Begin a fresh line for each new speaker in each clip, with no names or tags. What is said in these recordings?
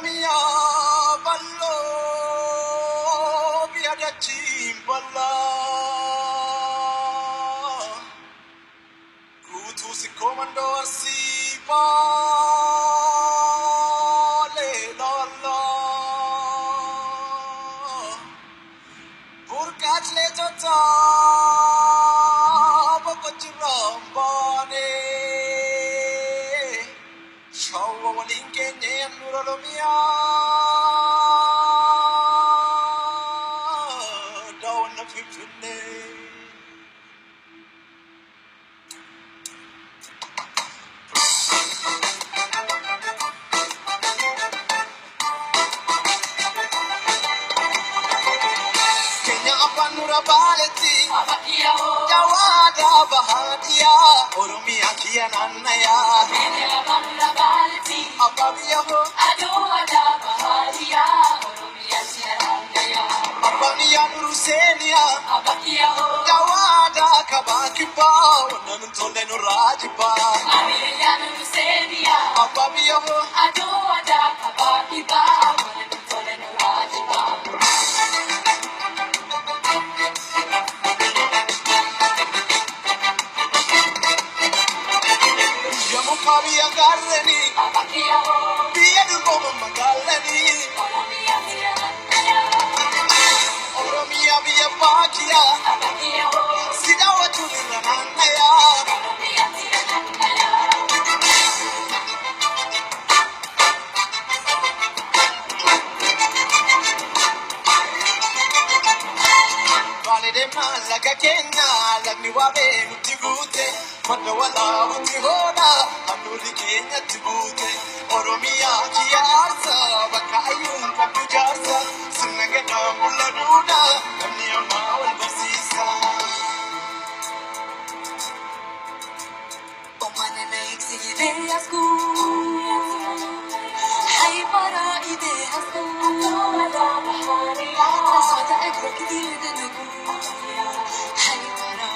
Oromia ballo biada chimbala kutu si komando asipa le lolo burkach le jota boko chirambane shawa walinke ne Oromia down the fifth. Panura baleti, Jawada Bahadia, Oromia Kiananaya. Panura baleti, Ababiaho, Adoada Bahadia, Oromia Kiananaya. Abania Rusenia, Ababiaho, Jawada Kabakiba, Nanutoleno Rajiba. Abania Rusenia, Ababiaho, Adoada Kabakiba, Nanutoleno Rajiba. Kabia Garleni, Pia du Bobo Magalani, Oromia Via Pakia, Sidawa Tulinanaya, Validema Laga Kenya, Lagniwabe, Mutigute, Mandawala, Mutihoda, Anuri Kenya Tibute, Oromia Kiasa, Bakayum Kapujasa, Sinagana Muladuda, Kamiama Basisa. Omana ideas go, Hai para ideas go, Asada Ekrakil de Nugu, Hai para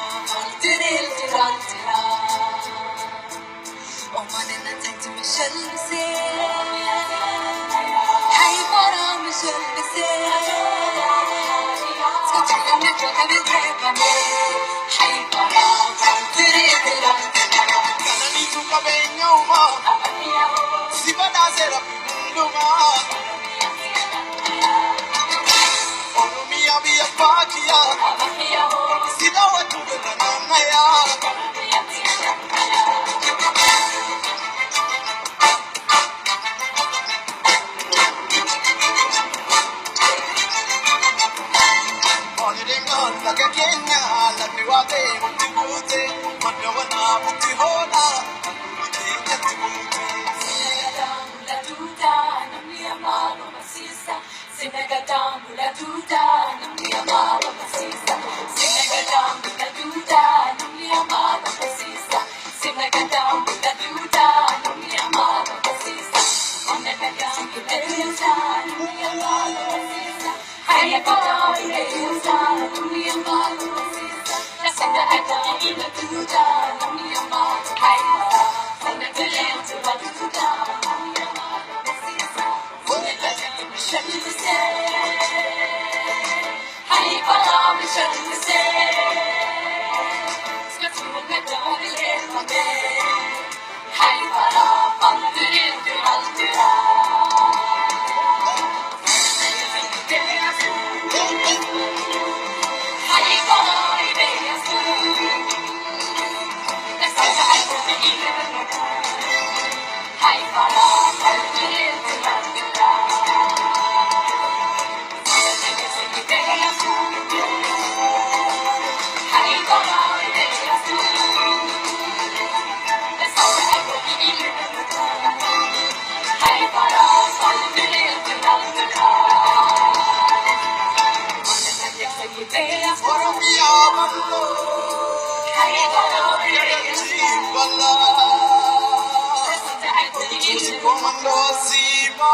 Tiril Tirantira. Omanena tanti Michelle se, Hai para Michelle se, Skachana metro kami kami, Hai para Tiril Tirantira. Kanani tuka benyoma, Sibana zera pinduma. Oromia via Pakia, Sidawa Tulinanaya. Laga Kenya, Lagniwabe, Mutigute, Mandawana, Mutihoda, Kenya Tibute. Sinagadamu la duda, namlia mama masisa. Sinagadamu la duda, namlia mama masisa. Sinagadamu la duda, namlia mama masisa. Sinagadamu la duda, namlia mama masisa. Onagadamu la duda, namlia mama masisa. Hai para ideasa, namlia mama masisa. Sinagadamu la duda, namlia mama hai para. Sinagadamu la duda, namlia mama masisa. Sinagadamu Michelle se, Hai para Michelle se. Skachana metro kami, Hai para Pandurin Tirantira. Hai para ideas go, Asada Ekrakil de Nugu, Hai para Pandurin Tirantira. Hai para ideas go, Asada Ekrakil de Nugu, Hai para Pandurin Tirantira. Oromia ballo, Hai para ideas chimbala, Kutu si komando asipa.